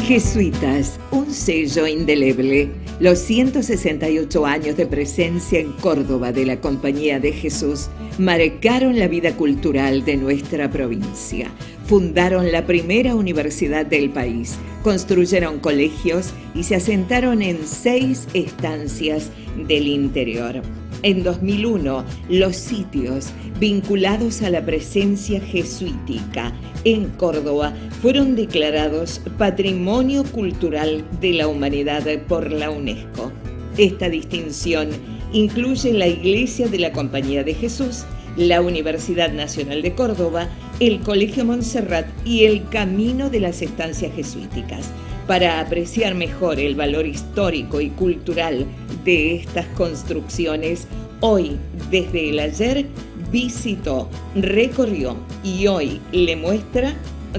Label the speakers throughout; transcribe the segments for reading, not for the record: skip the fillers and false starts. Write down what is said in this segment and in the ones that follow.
Speaker 1: Jesuitas, un sello indeleble. Los 168 años de presencia en Córdoba de la Compañía de Jesús marcaron la vida cultural de nuestra provincia. Fundaron la primera universidad del país, construyeron colegios y se asentaron en 6 estancias del interior. En 2001, los sitios vinculados a la presencia jesuítica en Córdoba fueron declarados Patrimonio Cultural de la Humanidad por la UNESCO. Esta distinción incluye la Iglesia de la Compañía de Jesús, la Universidad Nacional de Córdoba, el Colegio Montserrat y el Camino de las Estancias Jesuíticas. Para apreciar mejor el valor histórico y cultural de estas construcciones, hoy, desde el ayer, visitó, recorrió y hoy le muestra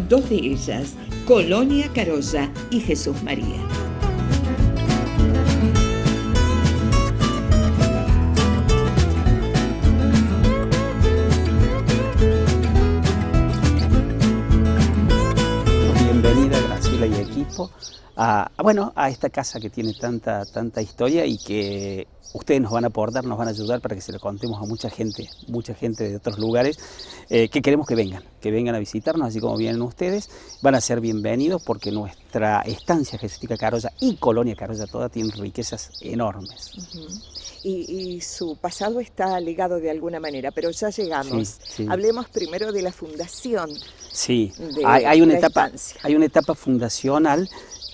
Speaker 1: 2 de ellas, Colonia Carolla y Jesús María.
Speaker 2: Bienvenida Graciela y equipo a esta casa que tiene tanta historia y que ustedes nos van a aportar, nos van a ayudar para que se lo contemos a mucha gente de otros lugares que queremos que vengan a visitarnos, así como vienen ustedes, van a ser bienvenidos porque nuestra estancia jesuítica Carolla y Colonia Carolla toda tienen riquezas enormes.
Speaker 3: Y su pasado está ligado de alguna manera, pero ya llegamos.
Speaker 2: Sí.
Speaker 3: Hablemos primero de la fundación.
Speaker 2: Sí,
Speaker 3: de
Speaker 2: hay una
Speaker 3: estancia.
Speaker 2: Hay una etapa fundacional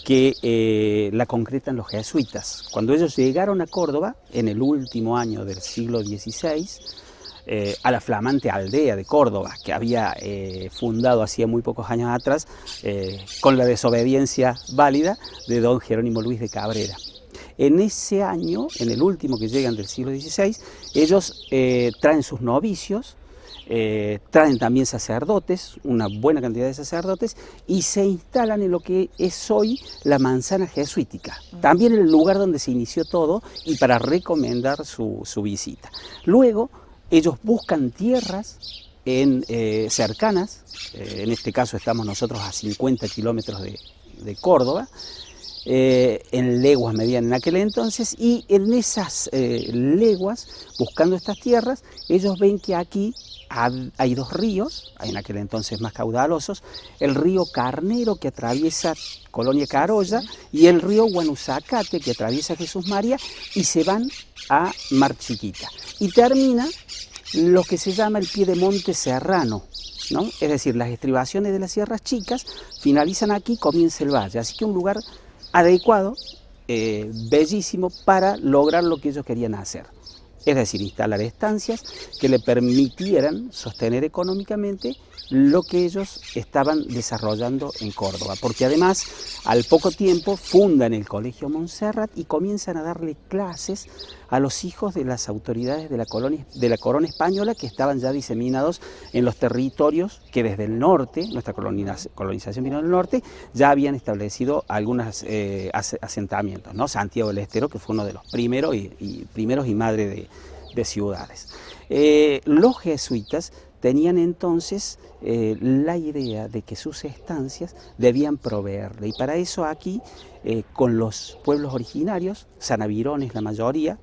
Speaker 2: que la concretan los jesuitas. Cuando ellos llegaron a Córdoba, en el último año del siglo XVI, a la flamante aldea de Córdoba, que había fundado hacía muy pocos años atrás, con la desobediencia válida de don Jerónimo Luis de Cabrera. En ese año, en el último que llegan del siglo XVI, ellos traen sus novicios, traen también sacerdotes, una buena cantidad de sacerdotes, y se instalan en lo que es hoy la manzana jesuítica, también en el lugar donde se inició todo y para recomendar su visita. Luego ellos buscan tierras cercanas, en este caso estamos nosotros a 50 kilómetros de Córdoba, en leguas medían en aquel entonces, y en esas leguas, buscando estas tierras, ellos ven que aquí hay 2 ríos, en aquel entonces más caudalosos, el río Carnero que atraviesa Colonia Carolla y el río Guanuzacate que atraviesa Jesús María y se van a Mar Chiquita. Y termina lo que se llama el piedemonte serrano, ¿no? Es decir, las estribaciones de las sierras chicas finalizan aquí, comienza el valle, así que un lugar adecuado, bellísimo para lograr lo que ellos querían hacer. Es decir, instalar estancias que le permitieran sostener económicamente lo que ellos estaban desarrollando en Córdoba, porque además al poco tiempo fundan el Colegio Montserrat y comienzan a darle clases a los hijos de las autoridades de la corona española que estaban ya diseminados en los territorios que desde el norte, nuestra colonización vino del norte, ya habían establecido algunos asentamientos, ¿no? Santiago del Estero, que fue uno de los primeros y madre de ciudades. Los jesuitas tenían entonces la idea de que sus estancias debían proveerle, y para eso aquí, con los pueblos originarios, sanavirones la mayoría,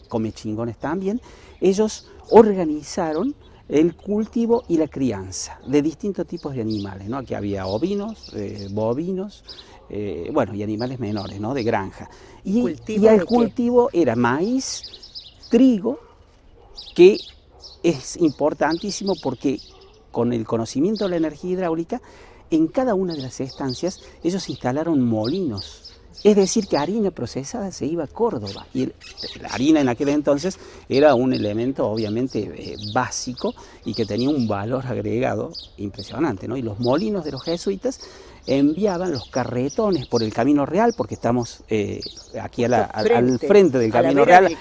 Speaker 2: comechingones también, ellos organizaron el cultivo y la crianza de distintos tipos de animales, ¿no? Aquí había ovinos, bovinos, bueno, y animales menores, ¿no? De granja. Y el cultivo era maíz, trigo, que es importantísimo porque con el conocimiento de la energía hidráulica, en cada una de las estancias ellos instalaron molinos. Es decir, que harina procesada se iba a Córdoba. Y la harina en aquel entonces era un elemento obviamente básico y que tenía un valor agregado impresionante, ¿no? Y los molinos de los jesuitas enviaban los carretones por el Camino Real, porque estamos aquí al frente del Camino Real,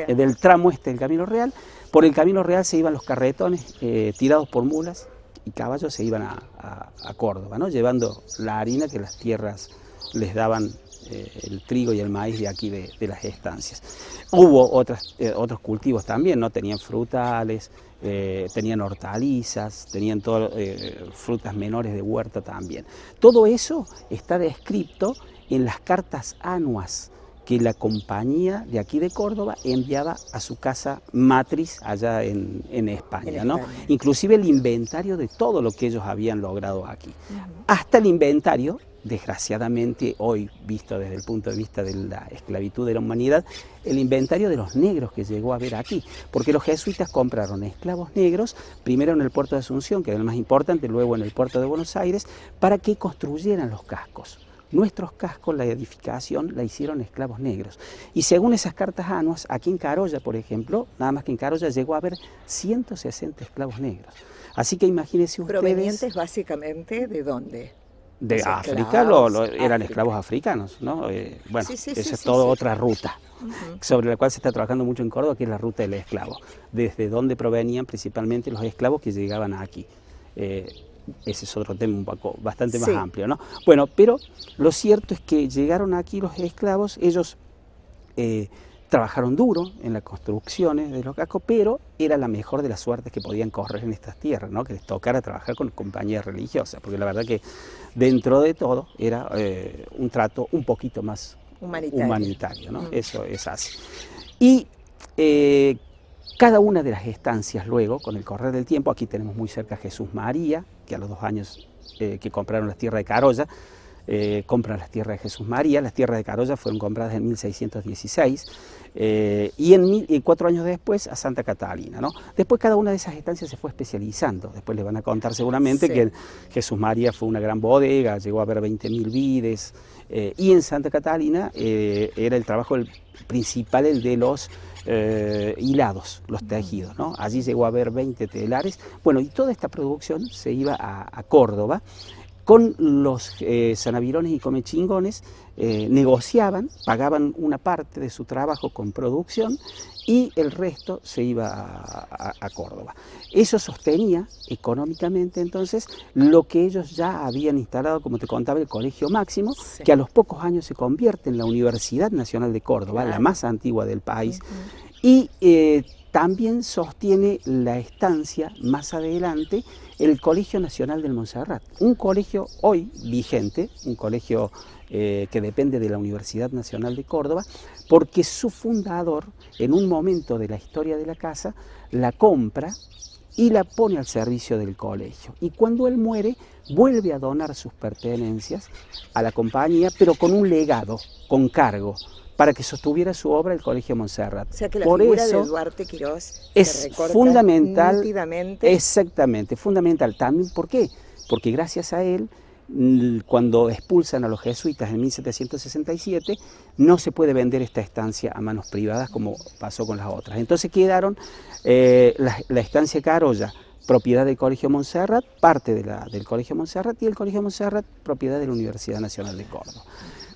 Speaker 2: del tramo este del Camino Real. Por el Camino Real se iban los carretones tirados por mulas y caballos, se iban a Córdoba, ¿no? Llevando la harina que las tierras les daban, el trigo y el maíz de aquí de las estancias. Hubo otros cultivos también, ¿no? Tenían frutales, tenían hortalizas, tenían frutas menores de huerta también. Todo eso está descrito en las cartas anuas que la compañía de aquí de Córdoba enviaba a su casa matriz allá en España, ¿no? Inclusive el inventario de todo lo que ellos habían logrado aquí. Hasta el inventario, desgraciadamente hoy visto desde el punto de vista de la esclavitud de la humanidad, el inventario de los negros que llegó a haber aquí, porque los jesuitas compraron esclavos negros, primero en el puerto de Asunción, que era el más importante, luego en el puerto de Buenos Aires, para que construyeran los cascos. Nuestros cascos, la edificación, la hicieron esclavos negros. Y según esas cartas anuas, aquí en Carolla, por ejemplo, nada más que en Carolla llegó a haber 160 esclavos negros. Así que imagínense ustedes...
Speaker 3: ¿Provenientes básicamente de dónde?
Speaker 2: De África, eran esclavos africanos, ¿no? Bueno, esa es toda otra ruta sobre la cual se está trabajando mucho en Córdoba, que es la ruta del esclavo. Desde donde provenían principalmente los esclavos que llegaban aquí. Ese es otro tema un poco bastante más amplio, ¿no? Bueno, pero lo cierto es que llegaron aquí los esclavos, ellos trabajaron duro en las construcciones de los cascos, pero era la mejor de las suertes que podían correr en estas tierras, ¿no? Que les tocara trabajar con compañías religiosas, porque la verdad que dentro de todo era un trato un poquito más humanitario, ¿no? Eso es así. Y cada una de las estancias luego, con el correr del tiempo, aquí tenemos muy cerca a Jesús María, que a los 2 años que compraron las tierras de Carolla, compran las tierras de Jesús María. Las tierras de Carolla fueron compradas en 1616 y 4 años después a Santa Catalina, ¿no? Después cada una de esas estancias se fue especializando. Después les van a contar seguramente que Jesús María fue una gran bodega, llegó a haber 20.000 vides, y en Santa Catalina era el trabajo principal el de los hilados, los tejidos, ¿no? Allí llegó a haber 20 telares. Bueno, y toda esta producción se iba a Córdoba, con los sanavirones y comechingones, negociaban, pagaban una parte de su trabajo con producción y el resto se iba a Córdoba. Eso sostenía económicamente entonces lo que ellos ya habían instalado, como te contaba, el Colegio Máximo, que a los pocos años se convierte en la Universidad Nacional de Córdoba, la más antigua del país, y también sostiene la estancia más adelante el Colegio Nacional del Montserrat, un colegio hoy vigente, un colegio que depende de la Universidad Nacional de Córdoba, porque su fundador, en un momento de la historia de la casa, la compra y la pone al servicio del colegio. Y cuando él muere, vuelve a donar sus pertenencias a la compañía, pero con un legado, con cargo, para que sostuviera su obra el Colegio Montserrat.
Speaker 3: O sea que la figura de Duarte Quirós
Speaker 2: es fundamental, nítidamente. Exactamente, fundamental. También, ¿por qué? Porque gracias a él, cuando expulsan a los jesuitas en 1767, no se puede vender esta estancia a manos privadas como pasó con las otras. Entonces quedaron la estancia Carolla, propiedad del Colegio Montserrat, parte del Colegio Montserrat, y el Colegio Montserrat, propiedad de la Universidad Nacional de Córdoba.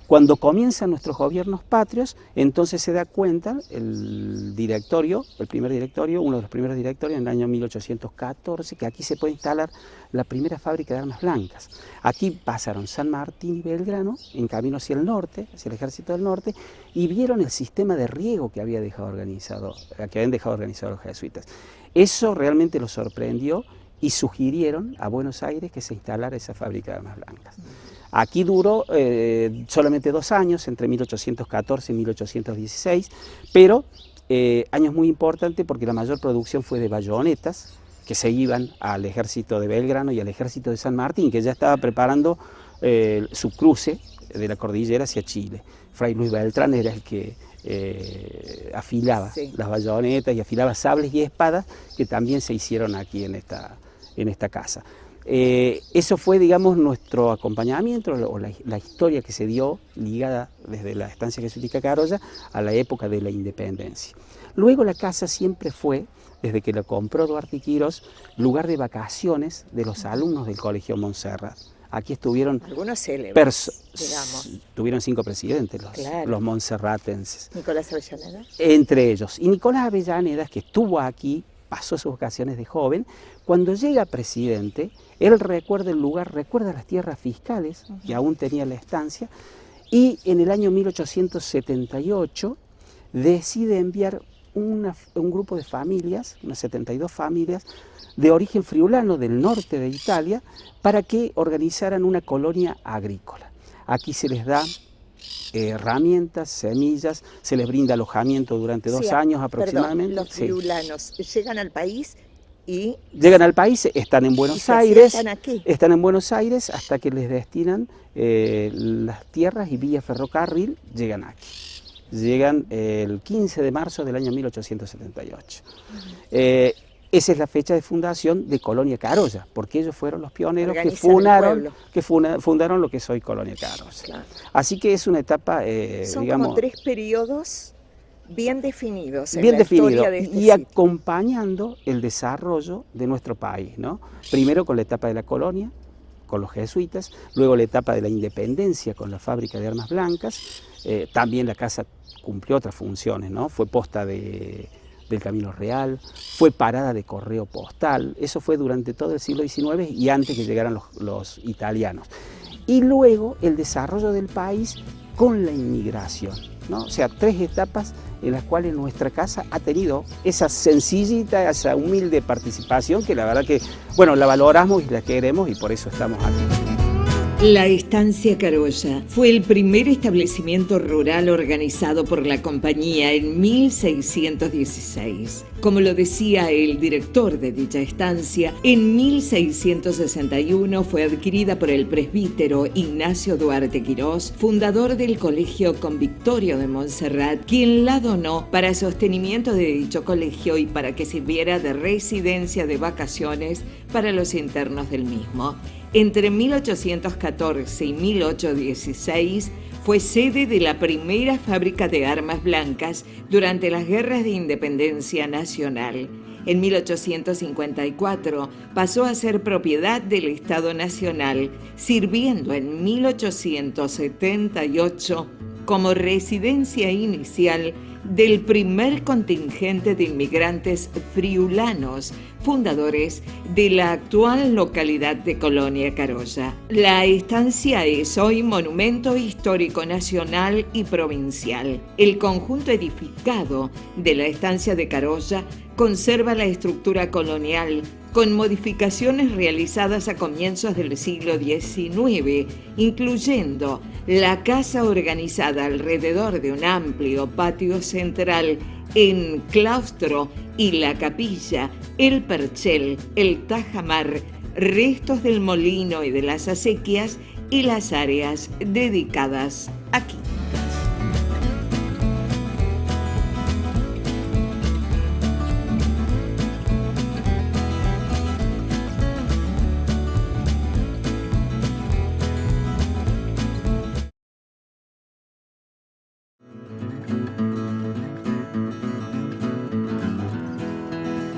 Speaker 2: Cuando comienzan nuestros gobiernos patrios, entonces se da cuenta el directorio, el primer directorio, uno de los primeros directorios en el año 1814, que aquí se puede instalar la primera fábrica de armas blancas. Aquí pasaron San Martín y Belgrano, en camino hacia el norte, hacia el Ejército del Norte, y vieron el sistema de riego que habían dejado organizado los jesuitas. Eso realmente los sorprendió y sugirieron a Buenos Aires que se instalara esa fábrica de armas blancas. Aquí duró solamente 2 años, entre 1814 y 1816, pero años muy importantes porque la mayor producción fue de bayonetas, que se iban al ejército de Belgrano y al ejército de San Martín, que ya estaba preparando su cruce de la cordillera hacia Chile. Fray Luis Beltrán era el que afilaba las bayonetas y afilaba sables y espadas, que también se hicieron aquí en esta casa. Eso fue, digamos, nuestro acompañamiento, o la historia que se dio ligada desde la estancia jesuítica Carolla a la época de la independencia. Luego la casa siempre fue, desde que la compró Duarte Quirós, lugar de vacaciones de los alumnos del Colegio Montserrat. Aquí estuvieron
Speaker 3: algunos célebres, digamos.
Speaker 2: Tuvieron 5 presidentes los monserratenses.
Speaker 3: Nicolás Avellaneda.
Speaker 2: Entre ellos. Y Nicolás Avellaneda, que estuvo aquí, pasó sus vacaciones de joven. Cuando llega presidente, él recuerda el lugar, recuerda las tierras fiscales, que aún tenía la estancia, y en el año 1878 decide enviar un grupo de familias, unas 72 familias, de origen friulano del norte de Italia, para que organizaran una colonia agrícola. Aquí se les da herramientas, semillas, se les brinda alojamiento durante 2 años aproximadamente.
Speaker 3: Perdón, los friulanos llegan al país y...
Speaker 2: Llegan al país, están en Buenos Aires, están en Buenos Aires hasta que les destinan las tierras y vía ferrocarril, llegan aquí. Llegan el 15 de marzo del año 1878. Esa es la fecha de fundación de Colonia Carolla, porque ellos fueron los pioneros que fundaron lo que es hoy Colonia Carolla. Claro. Así que es una etapa,
Speaker 3: son
Speaker 2: digamos...
Speaker 3: como 3 periodos bien definidos en
Speaker 2: bien
Speaker 3: la
Speaker 2: definido,
Speaker 3: historia de este
Speaker 2: y
Speaker 3: sitio,
Speaker 2: acompañando el desarrollo de nuestro país, ¿no? Primero con la etapa de la colonia, con los jesuitas, luego la etapa de la independencia con la fábrica de armas blancas. También la casa cumplió otras funciones, ¿no? Fue posta del Camino Real, fue parada de correo postal. Eso fue durante todo el siglo XIX y antes que llegaran los italianos. Y luego el desarrollo del país con la inmigración, ¿no? O sea, 3 etapas en las cuales nuestra casa ha tenido esa sencillita, esa humilde participación que la verdad que, bueno, la valoramos y la queremos y por eso estamos aquí.
Speaker 1: La estancia Carolla fue el primer establecimiento rural organizado por la compañía en 1616. Como lo decía el director de dicha estancia, en 1661 fue adquirida por el presbítero Ignacio Duarte Quirós, fundador del Colegio Convictorio de Montserrat, quien la donó para sostenimiento de dicho colegio y para que sirviera de residencia de vacaciones para los internos del mismo. Entre 1814 y 1816 fue sede de la primera fábrica de armas blancas durante las guerras de independencia nacional. En 1854 pasó a ser propiedad del Estado Nacional, sirviendo en 1878 como residencia inicial del primer contingente de inmigrantes friulanos, fundadores de la actual localidad de Colonia Carolla. La estancia es hoy monumento histórico nacional y provincial. El conjunto edificado de la estancia de Carolla conserva la estructura colonial con modificaciones realizadas a comienzos del siglo XIX, incluyendo la casa organizada alrededor de un amplio patio central en claustro y la capilla, el perchel, el tajamar, restos del molino y de las acequias y las áreas dedicadas a quintas.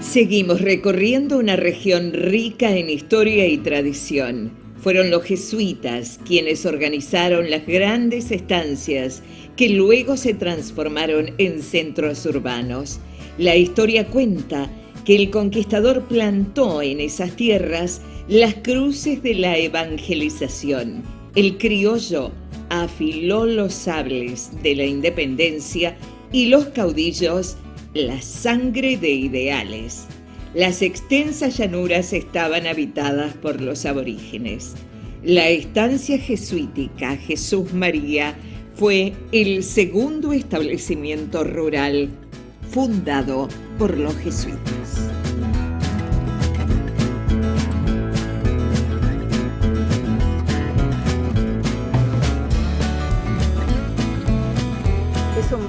Speaker 1: Seguimos recorriendo una región rica en historia y tradición. Fueron los jesuitas quienes organizaron las grandes estancias que luego se transformaron en centros urbanos. La historia cuenta que el conquistador plantó en esas tierras las cruces de la evangelización. El criollo afiló los sables de la independencia y los caudillos la sangre de ideales. Las extensas llanuras estaban habitadas por los aborígenes. La estancia jesuítica Jesús María fue el segundo establecimiento rural fundado por los jesuitas.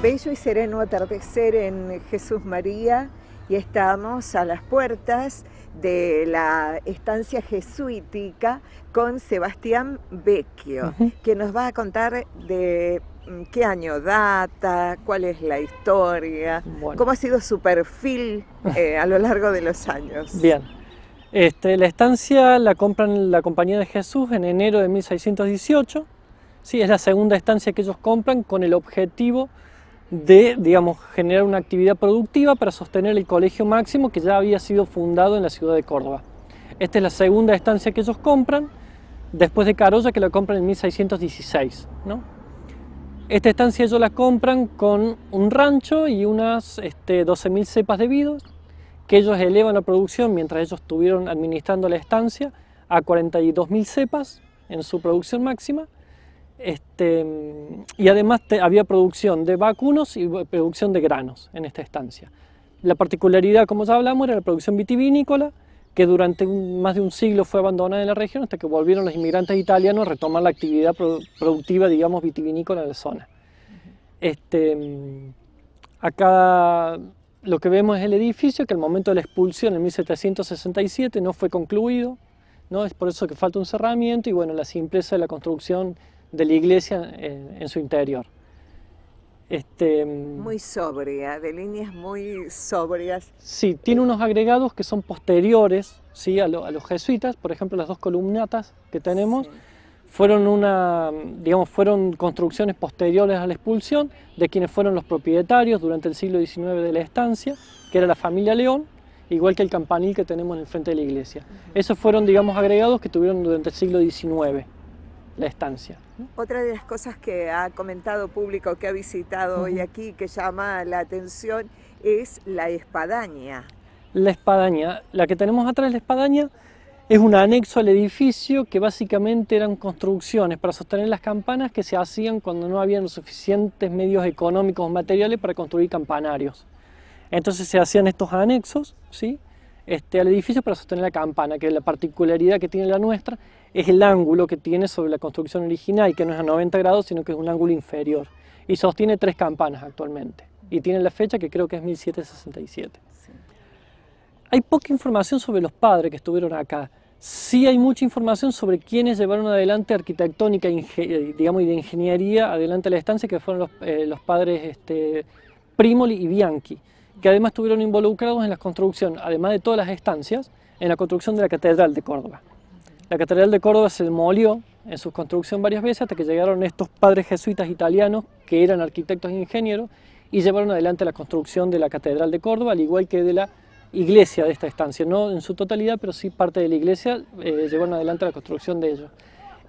Speaker 3: bello y sereno atardecer en Jesús María y estamos a las puertas de la estancia jesuítica con Sebastián Vecchio, que nos va a contar de qué año data, cuál es la historia, cómo ha sido su perfil a lo largo de los años.
Speaker 4: Bien, la estancia la compran la Compañía de Jesús en enero de 1618. Sí, es la segunda estancia que ellos compran con el objetivo de, digamos, generar una actividad productiva para sostener el Colegio Máximo que ya había sido fundado en la ciudad de Córdoba. Esta es la segunda estancia que ellos compran, después de Carolla, que la compran en 1616, ¿no? Esta estancia ellos la compran con un rancho y unas 12.000 cepas de vidos, que ellos elevan la producción mientras ellos estuvieron administrando la estancia a 42.000 cepas en su producción máxima. Y además había producción de vacunos y producción de granos en esta estancia. La particularidad, como ya hablamos, era la producción vitivinícola, que durante más de un siglo fue abandonada en la región hasta que volvieron los inmigrantes italianos a retomar la actividad productiva, digamos, vitivinícola de la zona. Acá lo que vemos es el edificio que al momento de la expulsión en 1767 no fue concluido, ¿no? Es por eso que falta un cerramiento y bueno, la simpleza de la construcción de la iglesia en su interior.
Speaker 3: Muy sobria, de líneas muy sobrias.
Speaker 4: Sí, tiene unos agregados que son posteriores, ¿sí? a los jesuitas. Por ejemplo, las dos columnatas que tenemos, sí, fueron construcciones posteriores a la expulsión de quienes fueron los propietarios durante el siglo XIX de la estancia, que era la familia León, igual que el campanil que tenemos en el frente de la iglesia. Esos fueron, digamos, agregados que tuvieron durante el siglo XIX la estancia.
Speaker 3: Otra de las cosas que ha comentado público que ha visitado hoy aquí, que llama la atención, es la espadaña.
Speaker 4: La espadaña, la que tenemos atrás, la espadaña, es un anexo al edificio que básicamente eran construcciones para sostener las campanas que se hacían cuando no habían los suficientes medios económicos o materiales para construir campanarios. Entonces se hacían estos anexos, ¿sí? Al edificio para sostener la campana, que la particularidad que tiene la nuestra es el ángulo que tiene sobre la construcción original, que no es a 90 grados, sino que es un ángulo inferior. Y sostiene 3 campanas actualmente. Y tiene la fecha que creo que es 1767. Sí. Hay poca información sobre los padres que estuvieron acá. Sí hay mucha información sobre quienes llevaron adelante arquitectónica, digamos, y de ingeniería adelante la estancia, que fueron los padres Primoli y Bianchi, que además estuvieron involucrados en la construcción, además de todas las estancias, en la construcción de la Catedral de Córdoba. La Catedral de Córdoba se demolió en su construcción varias veces hasta que llegaron estos padres jesuitas italianos que eran arquitectos e ingenieros y llevaron adelante la construcción de la Catedral de Córdoba, al igual que de la iglesia de esta estancia, no en su totalidad, pero sí parte de la iglesia llevaron adelante la construcción de ellos.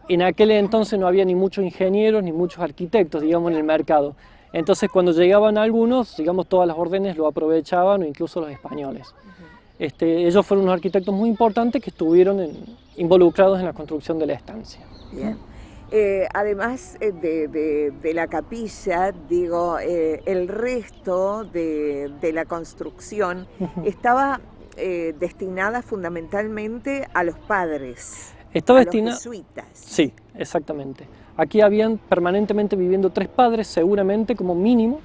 Speaker 4: En aquel entonces no había ni muchos ingenieros ni muchos arquitectos, digamos, en el mercado. Entonces cuando llegaban algunos, digamos, todas las órdenes lo aprovechaban, o incluso los españoles. Ellos fueron unos arquitectos muy importantes que estuvieron involucrados en la construcción de la estancia.
Speaker 3: Bien. Además de la capilla, digo, el resto de la construcción estaba destinada fundamentalmente a los padres,
Speaker 4: estaba
Speaker 3: a
Speaker 4: destinada,
Speaker 3: los jesuitas.
Speaker 4: Sí, exactamente. Aquí habían permanentemente viviendo 3 padres, seguramente como mínimo,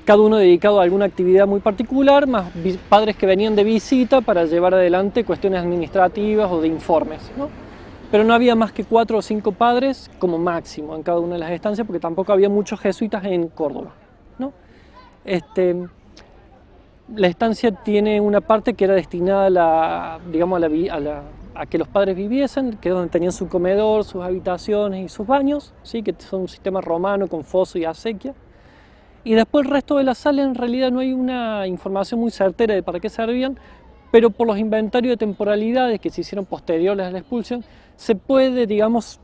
Speaker 4: cada uno dedicado a alguna actividad muy particular, más padres que venían de visita para llevar adelante cuestiones administrativas o de informes, ¿no? Pero no había más que 4 o 5 padres como máximo en cada una de las estancias, porque tampoco había muchos jesuitas en Córdoba, ¿no? La estancia tiene una parte que era destinada a que los padres viviesen, que es donde tenían su comedor, sus habitaciones y sus baños, ¿sí? Que son un sistema romano con foso y acequia. Y después el resto de la sala en realidad no hay una información muy certera de para qué servían, pero por los inventarios de temporalidades que se hicieron posteriores a la expulsión, se puede, digamos,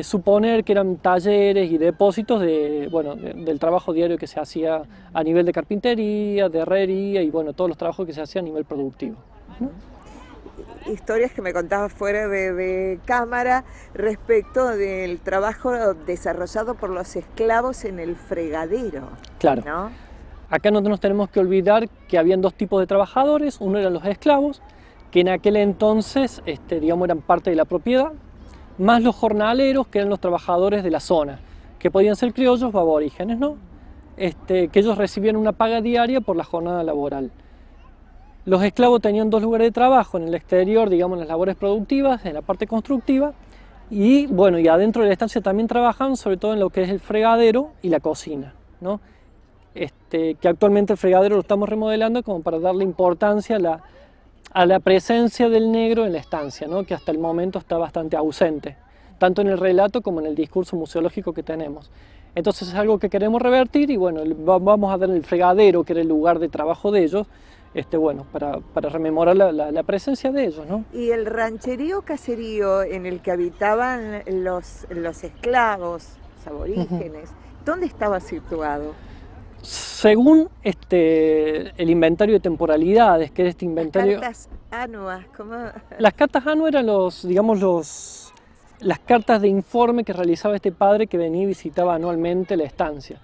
Speaker 4: suponer que eran talleres y depósitos del trabajo diario que se hacía a nivel de carpintería, de herrería y bueno, todos los trabajos que se hacían a nivel productivo, ¿no?
Speaker 3: Historias que me contabas fuera de cámara respecto del trabajo desarrollado por los esclavos en el fregadero.
Speaker 4: Claro.
Speaker 3: ¿No?
Speaker 4: Acá no nos tenemos que olvidar que habían 2 tipos de trabajadores. Uno eran los esclavos, que en aquel entonces, digamos, eran parte de la propiedad, más los jornaleros, que eran los trabajadores de la zona, que podían ser criollos o aborígenes, ¿no? Que ellos recibían una paga diaria por la jornada laboral. Los esclavos tenían 2 lugares de trabajo, en el exterior, digamos, las labores productivas, en la parte constructiva, y bueno, y adentro de la estancia también trabajaban, sobre todo en lo que es el fregadero y la cocina, ¿no? Que actualmente el fregadero lo estamos remodelando como para darle importancia a la presencia del negro en la estancia, ¿no? Que hasta el momento está bastante ausente, tanto en el relato como en el discurso museológico que tenemos. Entonces es algo que queremos revertir y bueno, vamos a dar el fregadero, que era el lugar de trabajo de ellos, bueno, para rememorar la presencia de ellos, ¿no?
Speaker 3: Y el rancherío caserío en el que habitaban los esclavos, los aborígenes, ¿dónde estaba situado?
Speaker 4: Según el inventario de temporalidades, que era este inventario...
Speaker 3: Las cartas anuas, ¿cómo?
Speaker 4: Las cartas anuas eran las cartas de informe que realizaba este padre que venía y visitaba anualmente la estancia.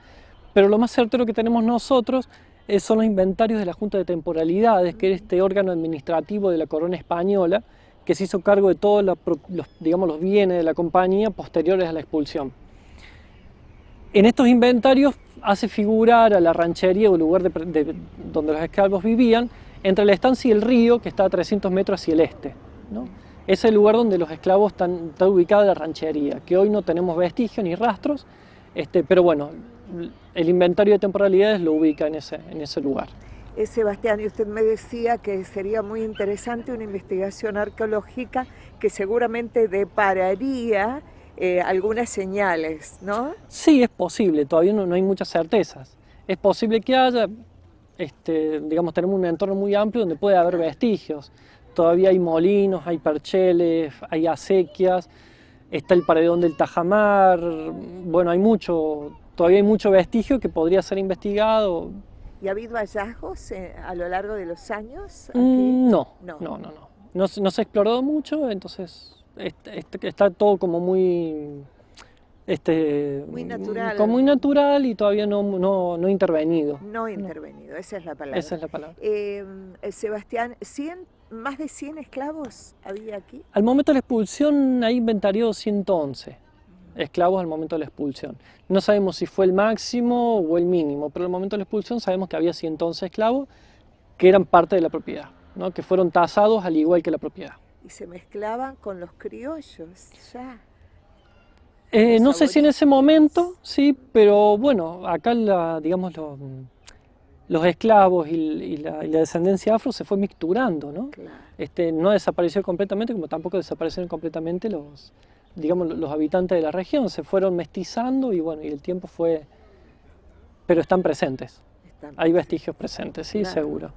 Speaker 4: Pero lo más certero que tenemos nosotros son los inventarios de la Junta de Temporalidades, que era este órgano administrativo de la corona española que se hizo cargo de todos los bienes de la compañía posteriores a la expulsión. En estos inventarios hace figurar a la ranchería o el lugar donde los esclavos vivían, entre la estancia y el río, que está a 300 metros hacia el este, ¿no? Es el lugar donde los esclavos está ubicada la ranchería, que hoy no tenemos vestigios ni rastros, pero bueno, el inventario de temporalidades lo ubica en ese lugar.
Speaker 3: Sebastián, y usted me decía que sería muy interesante una investigación arqueológica que seguramente depararía algunas señales, ¿no?
Speaker 4: Sí, es posible, todavía no hay muchas certezas. Es posible que haya, digamos, tenemos un entorno muy amplio donde puede haber vestigios. Todavía hay molinos, hay percheles, hay acequias, está el paredón del Tajamar, bueno, todavía hay mucho vestigio que podría ser investigado.
Speaker 3: ¿Y ha habido hallazgos a lo largo de los años aquí?
Speaker 4: No se ha explorado mucho, entonces está todo como muy
Speaker 3: natural.
Speaker 4: Como muy natural y todavía no intervenido.
Speaker 3: No intervenido, esa es la palabra.
Speaker 4: Esa es la palabra.
Speaker 3: Sebastián, ¿más de 100 esclavos había aquí?
Speaker 4: Al momento de la expulsión hay inventariado 111 esclavos al momento de la expulsión. No sabemos si fue el máximo o el mínimo, pero al momento de la expulsión sabemos que había 111 esclavos que eran parte de la propiedad, ¿no? Que fueron tasados al igual que la propiedad.
Speaker 3: Y se mezclaban con los criollos ya.
Speaker 4: No sé si en ese momento, sí, pero bueno, acá digamos los esclavos y la descendencia afro se fue mixturando, ¿no?
Speaker 3: Claro.
Speaker 4: No desapareció completamente, como tampoco desaparecieron completamente los habitantes de la región, se fueron mestizando y bueno, y el tiempo fue... Pero están presentes, hay vestigios presentes, sí, claro. Seguro.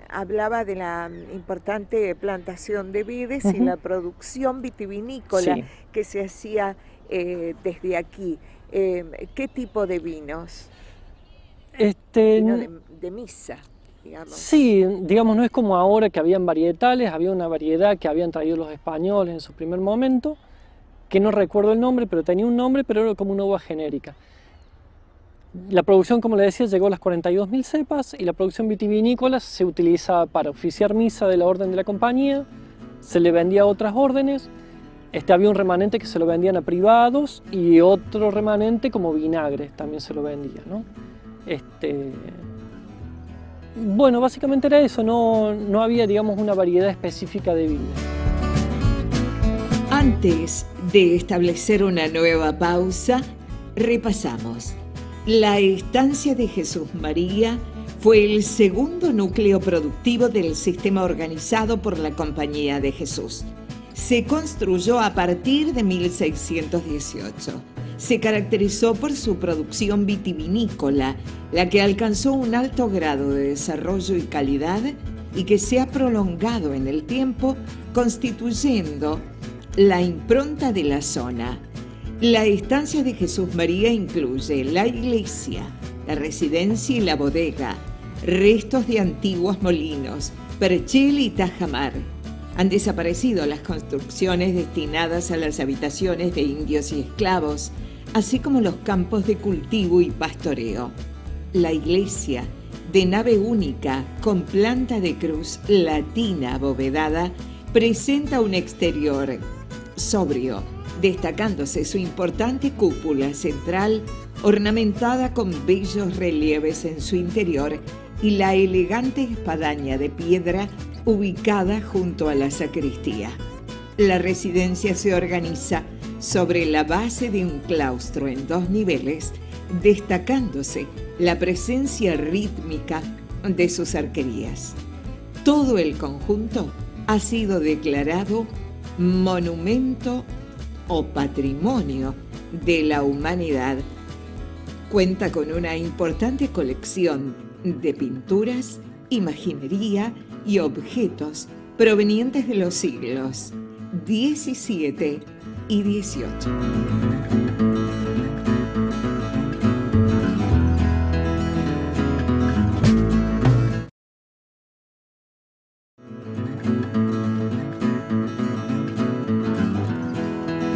Speaker 3: Hablaba de la importante plantación de vides y la producción vitivinícola que se hacía desde aquí. ¿Qué tipo de vinos? Vino de misa, digamos.
Speaker 4: Sí, digamos, no es como ahora que habían varietales, había una variedad que habían traído los españoles en su primer momento, que no recuerdo el nombre, pero tenía un nombre, pero era como una uva genérica. La producción, como le decía, llegó a las 42.000 cepas y la producción vitivinícola se utiliza para oficiar misa de la orden de la compañía, se le vendía a otras órdenes, había un remanente que se lo vendían a privados y otro remanente como vinagre también se lo vendía, ¿no? Bueno, básicamente era eso, no había, digamos, una variedad específica de vinos.
Speaker 1: Antes de establecer una nueva pausa, repasamos. La estancia de Jesús María fue el segundo núcleo productivo del sistema organizado por la Compañía de Jesús. Se construyó a partir de 1618. Se caracterizó por su producción vitivinícola, la que alcanzó un alto grado de desarrollo y calidad y que se ha prolongado en el tiempo, constituyendo la impronta de la zona. La estancia de Jesús María incluye la iglesia, la residencia y la bodega, restos de antiguos molinos, perchel y tajamar. Han desaparecido las construcciones destinadas a las habitaciones de indios y esclavos, así como los campos de cultivo y pastoreo. La iglesia, de nave única con planta de cruz latina abovedada, presenta un exterior sobrio, destacándose su importante cúpula central ornamentada con bellos relieves en su interior y la elegante espadaña de piedra ubicada junto a la sacristía. La residencia se organiza sobre la base de un claustro en 2 niveles, destacándose la presencia rítmica de sus arquerías. Todo el conjunto ha sido declarado Monumento o Patrimonio de la Humanidad. Cuenta con una importante colección de pinturas, imaginería y objetos provenientes de los siglos XVII y XVIII.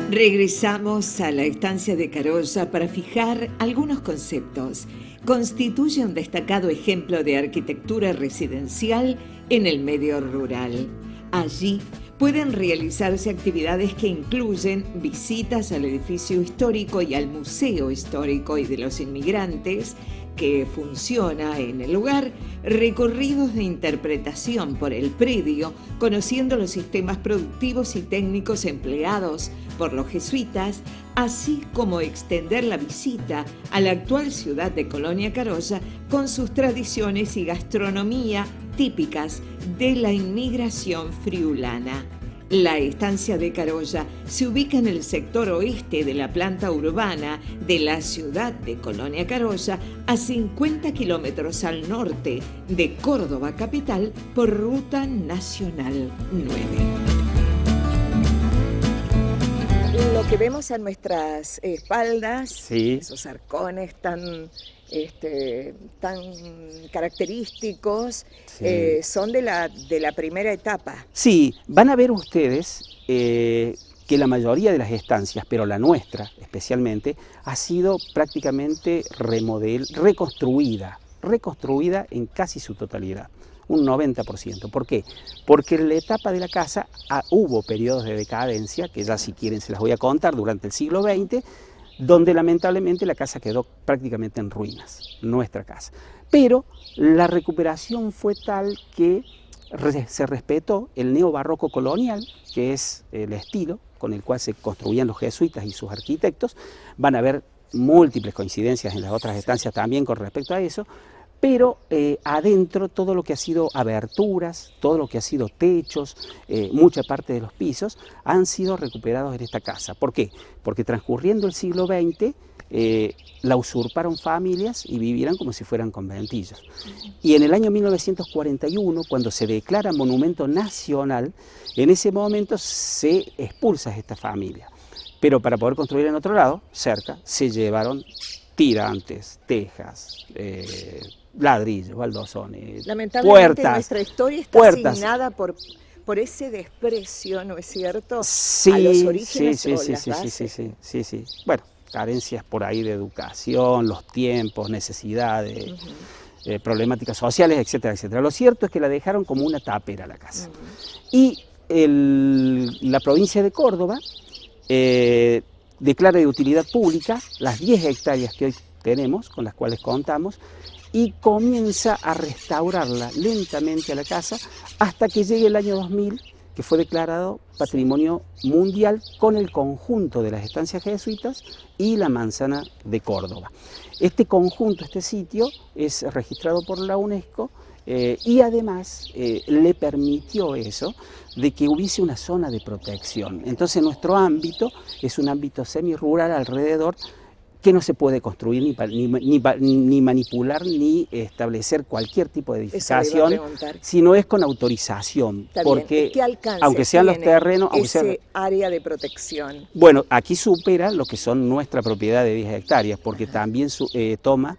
Speaker 1: Regresamos a la estancia de Carolla para fijar algunos conceptos. Constituye un destacado ejemplo de arquitectura residencial en el medio rural. Allí pueden realizarse actividades que incluyen visitas al edificio histórico y al Museo Histórico y de los Inmigrantes, que funciona en el lugar, recorridos de interpretación por el predio, conociendo los sistemas productivos y técnicos empleados por los jesuitas, así como extender la visita a la actual ciudad de Colonia Carolla con sus tradiciones y gastronomía típicas de la inmigración friulana. La estancia de Carolla se ubica en el sector oeste de la planta urbana de la ciudad de Colonia Carolla, a 50 kilómetros al norte de Córdoba capital por Ruta Nacional 9.
Speaker 3: Lo que vemos a nuestras espaldas,
Speaker 2: Sí.
Speaker 3: esos arcones tan característicos,
Speaker 2: Sí.
Speaker 3: son de la primera etapa.
Speaker 2: Sí, van a ver ustedes que la mayoría de las estancias, pero la nuestra especialmente, ha sido prácticamente reconstruida en casi su totalidad, un 90%. ¿Por qué? Porque en la etapa de la casa hubo periodos de decadencia, que ya si quieren se las voy a contar, durante el siglo XX, donde lamentablemente la casa quedó prácticamente en ruinas, nuestra casa. Pero la recuperación fue tal que se respetó el neobarroco colonial, que es el estilo con el cual se construían los jesuitas y sus arquitectos. Van a haber múltiples coincidencias en las otras estancias también con respecto a eso, pero adentro todo lo que ha sido aberturas, todo lo que ha sido techos, mucha parte de los pisos han sido recuperados en esta casa. ¿Por qué? Porque transcurriendo el siglo XX la usurparon familias y vivieran como si fueran conventillos. Y en el año 1941, cuando se declara monumento nacional, en ese momento se expulsa a esta familia. Pero para poder construir en otro lado, cerca, se llevaron tirantes, tejas, ladrillos, baldosones,
Speaker 3: Lamentablemente
Speaker 2: puertas,
Speaker 3: nuestra historia está asignada por ese desprecio, ¿no es cierto?
Speaker 2: Sí,
Speaker 3: a los orígenes
Speaker 2: sí,
Speaker 3: o
Speaker 2: sí,
Speaker 3: las
Speaker 2: sí,
Speaker 3: bases.
Speaker 2: sí. Bueno, carencias por ahí de educación, los tiempos, necesidades, problemáticas sociales, etcétera, etcétera. Lo cierto es que la dejaron como una tapera la casa. Y la provincia de Córdoba declara de utilidad pública las 10 hectáreas que hoy tenemos, con las cuales contamos, y comienza a restaurarla lentamente a la casa hasta que llegue el año 2000, que fue declarado Patrimonio Mundial con el conjunto de las estancias jesuitas y la manzana de Córdoba. Este conjunto, este sitio, es registrado por la UNESCO y además le permitió eso de que hubiese una zona de protección. Entonces nuestro ámbito es un ámbito semi-rural alrededor, que no se puede construir ni manipular ni establecer cualquier tipo de edificación, sino es con autorización. Porque
Speaker 3: ¿qué alcance
Speaker 2: aunque sean los terrenos,
Speaker 3: ese área de protección?
Speaker 2: Bueno, aquí supera lo que son nuestra propiedad de 10 hectáreas, porque también toma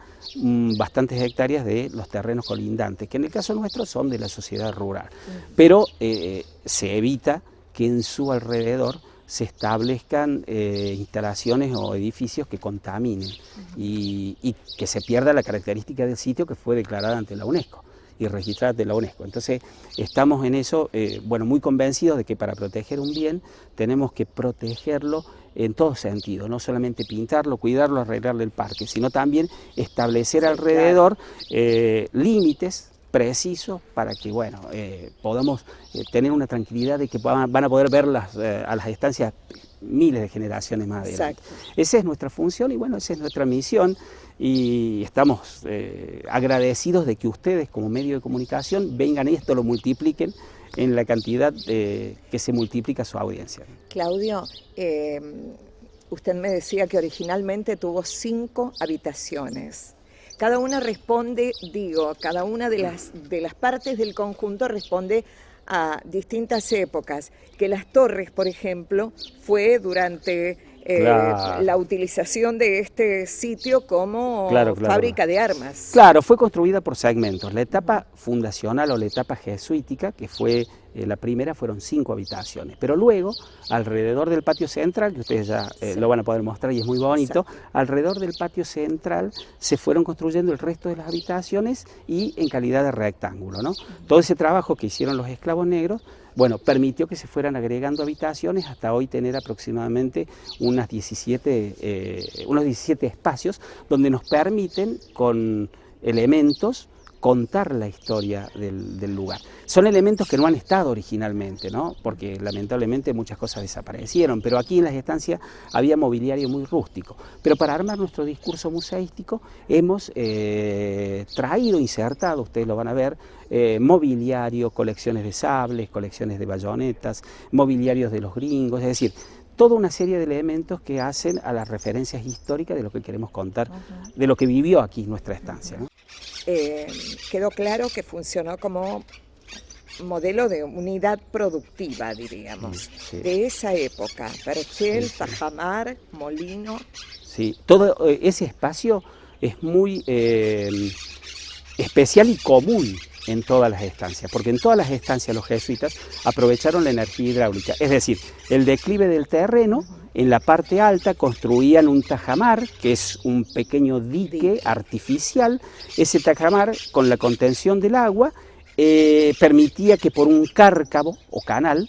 Speaker 2: bastantes hectáreas de los terrenos colindantes, que en el caso nuestro son de la sociedad rural. Pero se evita que en su alrededor se establezcan instalaciones o edificios que contaminen y que se pierda la característica del sitio que fue declarada ante la UNESCO. y registradas de la UNESCO. Entonces estamos en eso, bueno, muy convencidos de que para proteger un bien tenemos que protegerlo en todo sentido, no solamente pintarlo, cuidarlo, arreglarle el parque, sino también establecer alrededor límites precisos para que, bueno, podamos tener una tranquilidad de que van a poder ver a las estancias miles de generaciones más adelante. Esa es nuestra función y bueno, esa es nuestra misión y estamos agradecidos de que ustedes como medio de comunicación vengan y esto lo multipliquen en la cantidad que se multiplica su audiencia.
Speaker 3: Claudio, usted me decía que originalmente tuvo 5 habitaciones. Cada una responde, cada una de las partes del conjunto responde a distintas épocas, que Las Torres, por ejemplo, fue durante la utilización de este sitio como fábrica de armas.
Speaker 2: Claro, fue construida por segmentos. La etapa fundacional o la etapa jesuítica, que fue la primera, fueron 5 habitaciones, pero luego, alrededor del patio central, que ustedes ya lo van a poder mostrar y es muy bonito, alrededor del patio central se fueron construyendo el resto de las habitaciones y en calidad de rectángulo, ¿no? Todo ese trabajo que hicieron los esclavos negros, bueno, permitió que se fueran agregando habitaciones hasta hoy tener aproximadamente unos 17 espacios donde nos permiten con elementos contar la historia del lugar. Son elementos que no han estado originalmente, ¿no? Porque lamentablemente muchas cosas desaparecieron, pero aquí en las estancias había mobiliario muy rústico. Pero para armar nuestro discurso museístico hemos traído, insertado, ustedes lo van a ver, mobiliario, colecciones de sables, colecciones de bayonetas, mobiliarios de los gringos, es decir, toda una serie de elementos que hacen a las referencias históricas de lo que queremos contar, de lo que vivió aquí nuestra estancia, ¿no?
Speaker 3: Quedó claro que funcionó como modelo de unidad productiva, diríamos, de esa época, Vergel, Tajamar, Molino.
Speaker 2: Sí, todo ese espacio es muy especial y común en todas las estancias, porque en todas las estancias los jesuitas aprovecharon la energía hidráulica, es decir, el declive del terreno, en la parte alta construían un tajamar, que es un pequeño dique artificial. Ese tajamar, con la contención del agua, permitía que por un cárcavo o canal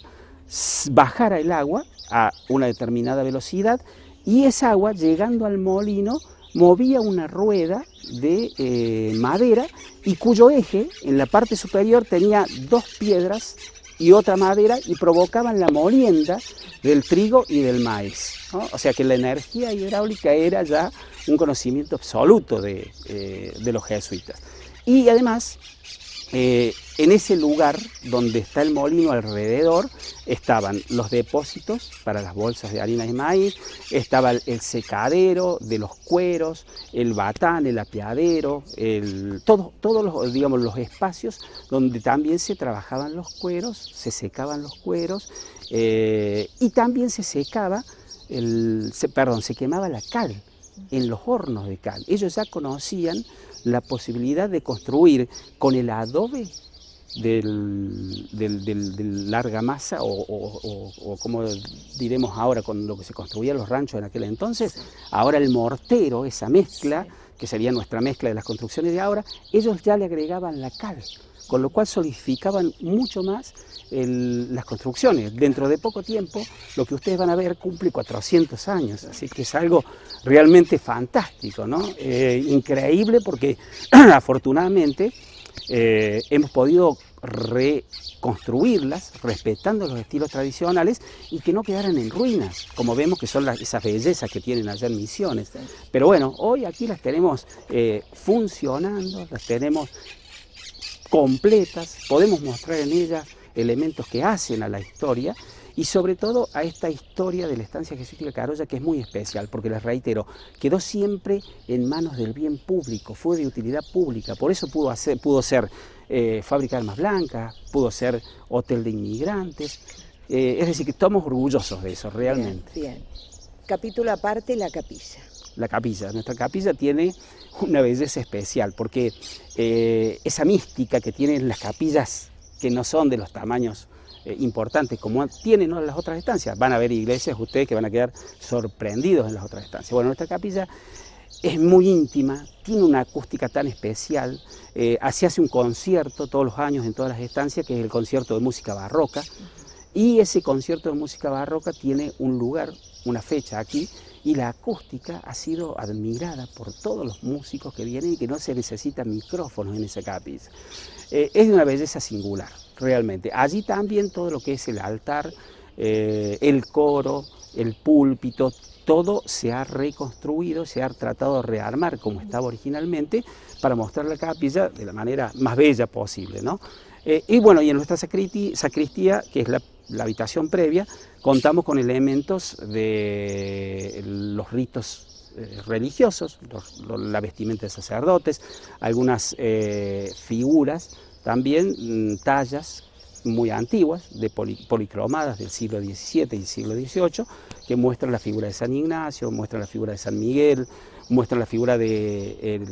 Speaker 2: bajara el agua a una determinada velocidad y esa agua, llegando al molino, movía una rueda de madera y cuyo eje en la parte superior tenía 2 piedras y otra madera y provocaban la molienda del trigo y del maíz, ¿no? O sea que la energía hidráulica era ya un conocimiento absoluto de los jesuitas. Y además, en ese lugar donde está el molino alrededor estaban los depósitos para las bolsas de harina de maíz, estaba el secadero de los cueros, el batán, el apeadero, todos los, digamos, los espacios donde también se trabajaban los cueros, se secaban los cueros y también se secaba, se quemaba la cal en los hornos de cal. Ellos ya conocían la posibilidad de construir con el adobe del larga masa o como diremos ahora con lo que se construían los ranchos en aquel entonces, ahora el mortero, esa mezcla, que sería nuestra mezcla de las construcciones de ahora, ellos ya le agregaban la cal, con lo cual solidificaban mucho más las construcciones. Dentro de poco tiempo, lo que ustedes van a ver cumple 400 años, así que es algo realmente fantástico, ¿no? Increíble porque afortunadamente hemos podido reconstruirlas respetando los estilos tradicionales y que no quedaran en ruinas, como vemos que son esas bellezas que tienen allá en Misiones. Pero bueno, hoy aquí las tenemos funcionando, las tenemos completas, podemos mostrar en ellas elementos que hacen a la historia y sobre todo a esta historia de la estancia jesuítica Carolla, que es muy especial, porque les reitero, quedó siempre en manos del bien público, fue de utilidad pública, por eso pudo ser fábrica de armas blancas, pudo ser hotel de inmigrantes, es decir, que estamos orgullosos de eso, realmente.
Speaker 3: Bien. Capítulo aparte, la capilla.
Speaker 2: La capilla, nuestra capilla tiene una belleza especial, porque esa mística que tienen las capillas que no son de los tamaños importantes como tienen, ¿no?, las otras estancias. Van a ver iglesias ustedes que van a quedar sorprendidos en las otras estancias. Bueno, nuestra capilla es muy íntima, tiene una acústica tan especial. Se hace un concierto todos los años en todas las estancias, que es el concierto de música barroca, y ese concierto de música barroca tiene un lugar, una fecha aquí, y la acústica ha sido admirada por todos los músicos que vienen y que no se necesitan micrófonos en esa capilla. Es de una belleza singular, realmente. Allí también todo lo que es el altar, el coro, el púlpito, todo se ha reconstruido, se ha tratado de rearmar como estaba originalmente para mostrar la capilla de la manera más bella posible, ¿no? Y bueno, y en nuestra sacristía, que es la habitación previa, contamos con elementos de los ritos religiosos, la vestimenta de sacerdotes, algunas figuras, también tallas muy antiguas, policromadas del siglo XVII y siglo XVIII, que muestran la figura de San Ignacio, muestran la figura de San Miguel, muestran la figura del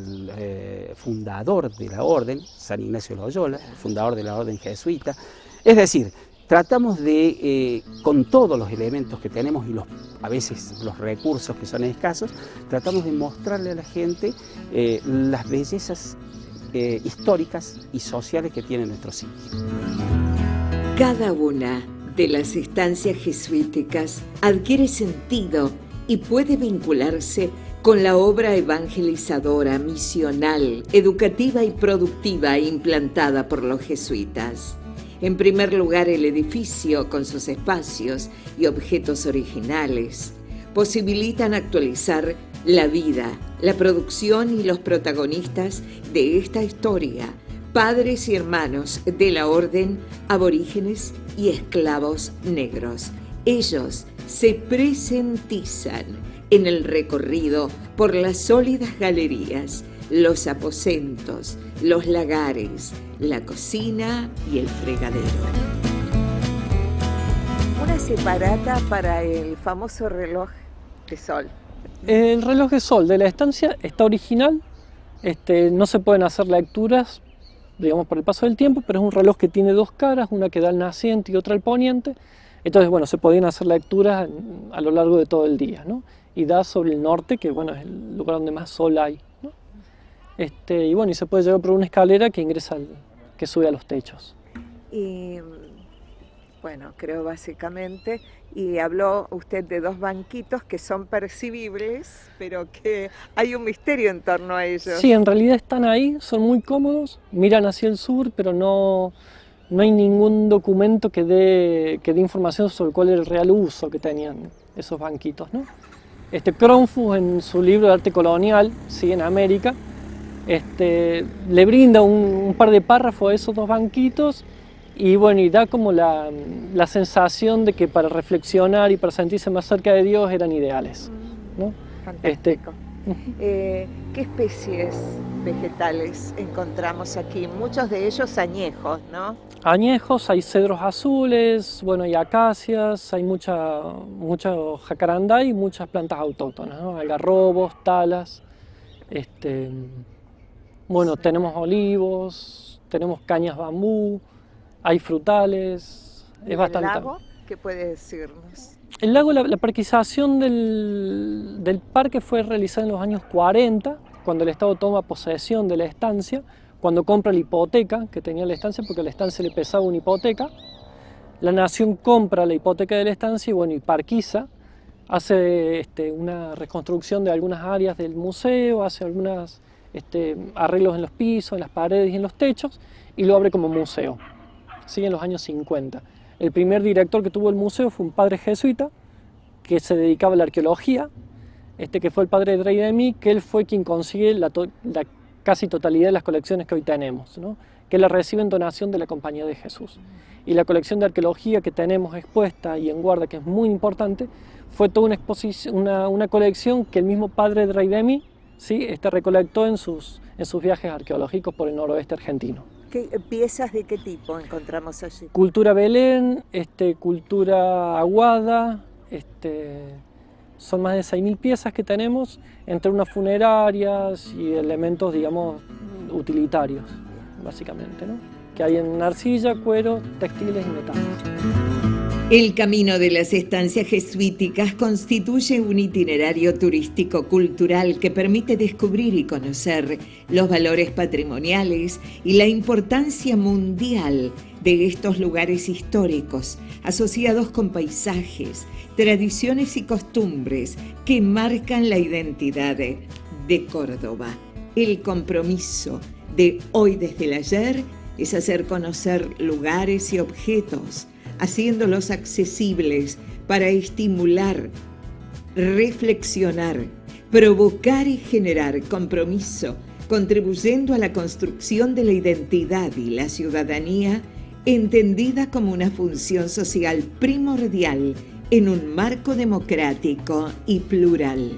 Speaker 2: fundador de la orden, San Ignacio de Loyola, fundador de la orden jesuita. Es decir, tratamos de, con todos los elementos que tenemos y a veces los recursos que son escasos, tratamos de mostrarle a la gente las bellezas históricas y sociales que tiene nuestro sitio.
Speaker 1: Cada una de las estancias jesuíticas adquiere sentido y puede vincularse con la obra evangelizadora, misional, educativa y productiva implantada por los jesuitas. En primer lugar, el edificio, con sus espacios y objetos originales, posibilitan actualizar la vida, la producción y los protagonistas de esta historia, padres y hermanos de la orden, aborígenes y esclavos negros. Ellos se presentizan en el recorrido por las sólidas galerías, los aposentos, los lagares, la cocina y el fregadero.
Speaker 3: Una separata para el famoso reloj de sol.
Speaker 4: El reloj de sol de la estancia está original, no se pueden hacer lecturas, digamos, por el paso del tiempo, pero es un reloj que tiene dos caras, una que da al naciente y otra al poniente. Entonces, bueno, se podían hacer lecturas a lo largo de todo el día, ¿no? Y da sobre el norte, que bueno, es el lugar donde más sol hay, ¿no? Y bueno, y se puede llegar por una escalera que ingresa, que sube a los techos.
Speaker 3: Y bueno, creo básicamente, y habló usted de dos banquitos que son percibibles, pero que hay un misterio en torno a ellos.
Speaker 4: Sí, en realidad están ahí, son muy cómodos, miran hacia el sur, pero no hay ningún documento que dé información sobre cuál era el real uso que tenían esos banquitos, ¿no? Cronfus, en su libro de arte colonial, sí, en América, le brinda un par de párrafos a esos dos banquitos y bueno, y da como la sensación de que para reflexionar y para sentirse más cerca de Dios eran ideales, ¿no?
Speaker 3: Fantástico. ¿Qué especies vegetales encontramos aquí? Muchos de ellos añejos, ¿no?
Speaker 4: Añejos, hay cedros azules, bueno, hay acacias, hay mucha jacarandá y muchas plantas autóctonas, ¿no? Algarrobos, talas, bueno, tenemos olivos, tenemos cañas bambú, hay frutales, es bastante.
Speaker 3: ¿El lago? ¿Qué puede decirnos?
Speaker 4: El lago, la parquización del parque fue realizada en los años 40, cuando el Estado toma posesión de la estancia, cuando compra la hipoteca que tenía la estancia, porque a la estancia le pesaba una hipoteca. La nación compra la hipoteca de la estancia y bueno, y parquiza, hace una reconstrucción de algunas áreas del museo, hace algunos arreglos en los pisos, en las paredes y en los techos, y lo abre como museo. Sí, en los años 50. El primer director que tuvo el museo fue un padre jesuita que se dedicaba a la arqueología, que fue el padre de Dreidemi, que él fue quien consigue la casi totalidad de las colecciones que hoy tenemos, ¿no? Que la recibe en donación de la Compañía de Jesús. Y la colección de arqueología que tenemos expuesta y en guarda, que es muy importante, fue toda una exposición, una colección que el mismo padre Dreidemi, ¿sí? Recolectó en sus viajes arqueológicos por el noroeste argentino.
Speaker 3: ¿Piezas de qué tipo encontramos allí?
Speaker 4: Cultura Belén, cultura Aguada, son más de 6.000 piezas que tenemos entre unas funerarias y elementos, digamos, utilitarios, básicamente, ¿no? Que hay en arcilla, cuero, textiles y metales.
Speaker 1: El camino de las estancias jesuíticas constituye un itinerario turístico-cultural que permite descubrir y conocer los valores patrimoniales y la importancia mundial de estos lugares históricos, asociados con paisajes, tradiciones y costumbres que marcan la identidad de Córdoba. El compromiso de Hoy desde el Ayer es hacer conocer lugares y objetos, haciéndolos accesibles para estimular, reflexionar, provocar y generar compromiso, contribuyendo a la construcción de la identidad y la ciudadanía, entendida como una función social primordial en un marco democrático y plural.